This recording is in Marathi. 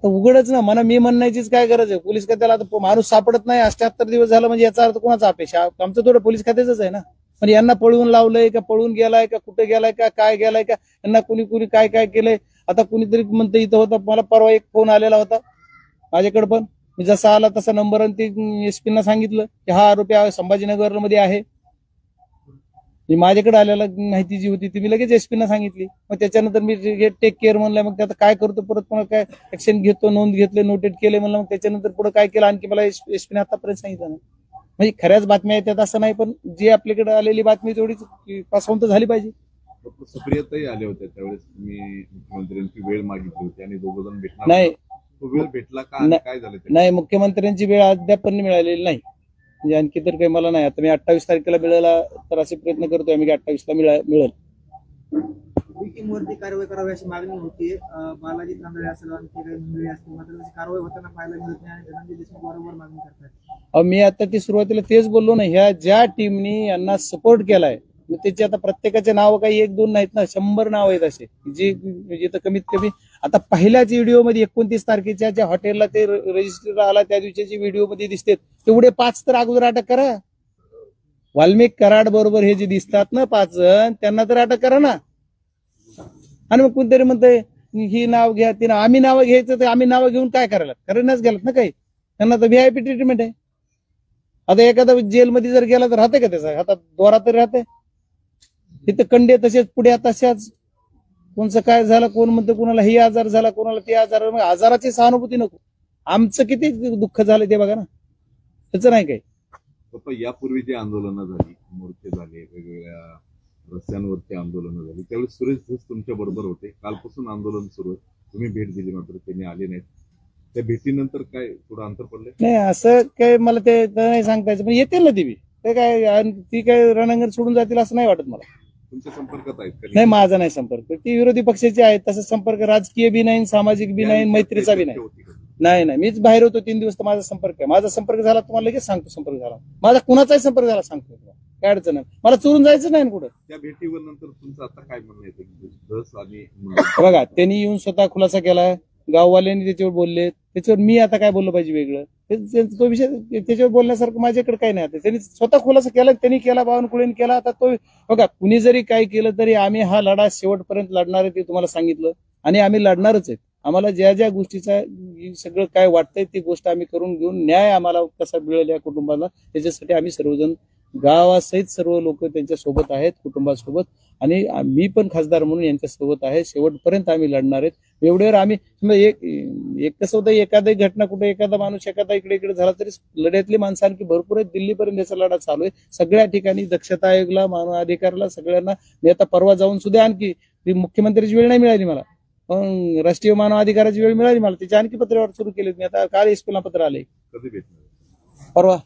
आता उघडच ना, मी म्हणण्याचीच काय गरज आहे? पोलीस खात्याला आता माणूस सापडत नाही 78 दिवस झालं, म्हणजे याचा अर्थ कोणाचा अपेक्षा? आमचं थोडं पोलीस खात्याच आहे ना. पण यांना पळवून लावलंय का, पळून गेलाय का, कुठे गेलाय का, काय गेलाय का, यांना कुणी कुणी काय काय केलंय? आता कुणीतरी म्हणतं इथं होतं, मला परवा एक फोन आलेला होता माझ्याकडे, पण मी जसा आला तसा नंबर आणि ते एसपींना सांगितलं की हा आरोपी संभाजीनगर मध्ये आहे. माझ्याकडे आलेला माहिती जी होती ती मी लगेच एसपींना सांगितली. मग त्याच्यानंतर मी टेक केअर म्हणलं, मग आता काय करतो परत, मग काय ऍक्शन घेतो, नोंद घेतले, नोटेट केले म्हणलं. मग त्याच्यानंतर पुढे काय केलं आणखी मला एसपीने आतापर्यंत सांगितलं नाही. म्हणजे खऱ्याच बातम्या येतात असं नाही, पण जी आपल्याकडे आलेली बातमी तेवढीच पासवंत झाली पाहिजे. सुप्रियाताई आले होते त्यावेळेस तुम्ही मुख्यमंत्र्यांची वेळ मागितली होती आणि दोघं जण भेटणार नाही. तो वेळ भेटला का, काय झालं? नाही, मुख्यमंत्र्यांची वेळ अद्याप पण मिळालेली नाही. म्हणजे आणखी तर काही मला नाही. आता मी 28 तारखेला मिळायला तर असे प्रयत्न करतोय आम्ही की 28ला मिळेल. वरती कारवाई करावी अशी मागणी होती. बालाजी तांदळे असेल, आणखी काही मंडळी असतील, मात्र त्याची कारवाई होताना पाहायला मिळत नाही आणि धनंजय देशमुख वारंवार मागणी करतात. मी आता ती सुरुवातीला तेच बोललो ना, ह्या ज्या टीमनी यांना सपोर्ट केलाय, मग त्याची आता प्रत्येकाचे नाव काही 1-2 नाहीत ना, 100 नाव आहेत असे जे तर कमीत कमी. आता पहिल्याच व्हिडिओमध्ये 29 तारखेच्या ज्या हॉटेलला ते रजिस्टर आला त्या दिवशीची व्हिडिओ मध्ये दिसते तेवढे 5 तर अगोदर अटक करा. वाल्मिक कराड बरोबर हे जे दिसतात ना 5 जण, त्यांना तर अटक करा ना. आणि मग कोणतरी म्हणतंय ही नाव घ्या, ती आम्ही नावं घ्यायचं, तर आम्ही नावं घेऊन काय करायला? करायलाच गेलात ना काही. त्यांना तर व्हीआयपी ट्रीटमेंट आहे. आता एखादा जेलमध्ये जर गेला तर राहते का त्याचा हातात दोरा तरी राहते? तिथे कंडे तसेच, पुढे तशाच. कोणचं काय झालं, कोण म्हणतं कोणाला ही आजार झाला, कोणाला ते आजार. आजाराची सहानुभूती नको. आमचं किती दुःख झालं ते बघा ना, त्याचं नाही काही. यापूर्वी जी आंदोलनं झाली, मोर्चे झाले, वेगवेगळ्या रस्त्यांवरती आंदोलनं झाली, त्यावेळेस सुरेश धस तुमच्या बरोबर होते. कालपासून आंदोलन सुरू आहे, तुम्ही भेट दिली मात्र त्यांनी आले नाहीत. त्या भेटीनंतर काय थोडं अंतर पडलंय? नाही, असं काय मला ते नाही सांगता यायचं, पण येतील ना ते काय ती काय रणांगण सोडून जातील असं नाही वाटत मला. तुमच्या संपर्कात आहेत का? नाही, माझा नाही संपर्क. ती विरोधी पक्षाचे आहेत, तसं संपर्क राजकीय बी नाही, सामाजिक बी नाही, मैत्रीचा बी नाही. मीच बाहेर होतो 3 दिवस, तर माझा संपर्क आहे. माझा संपर्क झाला तुम्हाला लगेच सांगतो. संपर्क झाला माझा, कुणाचाही संपर्क झाला सांगतो तुम्हाला, काय अडचण नाही. मला चोरून जायचं नाही कुठं. त्या भेटीवर नंतर तुमचं आता काय म्हणणं येतं? धस आणि बघा, त्यांनी येऊन स्वतः खुलासा केला, गाववाल्यांनी त्याच्यावर बोलले, त्याच्यावर मी आता काय बोललं पाहिजे वेगळं? तो विषय त्याच्यावर बोलण्यासारखं माझ्याकडे काही नाही. आता त्यांनी स्वतः खुलासा केला, त्यांनी केला, बावनकुळेने केला. आता तो बघा, कुणी जरी काही केलं तरी आम्ही हा लढा शेवटपर्यंत लढणार आहे, ते तुम्हाला सांगितलं. आणि आम्ही लढणारच आहेत. आम्हाला ज्या गोष्टीचा सगळं काय वाटतंय ती गोष्ट आम्ही करून घेऊन, न्याय आम्हाला कसा मिळेल या कुटुंबाला, त्याच्यासाठी आम्ही सर्वजण गावासहित सर्व लोक त्यांच्या सोबत आहेत, कुटुंबासोबत. आणि मी पण खासदार म्हणून यांच्या सोबत आहे. शेवटपर्यंत आम्ही लढणार आहेत. एवढ्यावर आम्ही एक कसं होतं, एखादी घटना कुठे एखादा माणूस एखादा इकडे झाला तरी लढ्यातली माणसं आणखी भरपूर आहेत. दिल्लीपर्यंत याचा लढा चालू आहे. सगळ्या ठिकाणी दक्षता आयोगला, मानव अधिकाराला, सगळ्यांना. मी आता परवा जाऊन सुद्धा आणखी मुख्यमंत्र्याची वेळ नाही मिळाली मला, पण राष्ट्रीय मानव अधिकाराची वेळ मिळाली मला. त्याच्या आणखी पत्रावर सुरू केले. मी आता काल एसपीला पत्र आले, कधी भेटणार? परवा.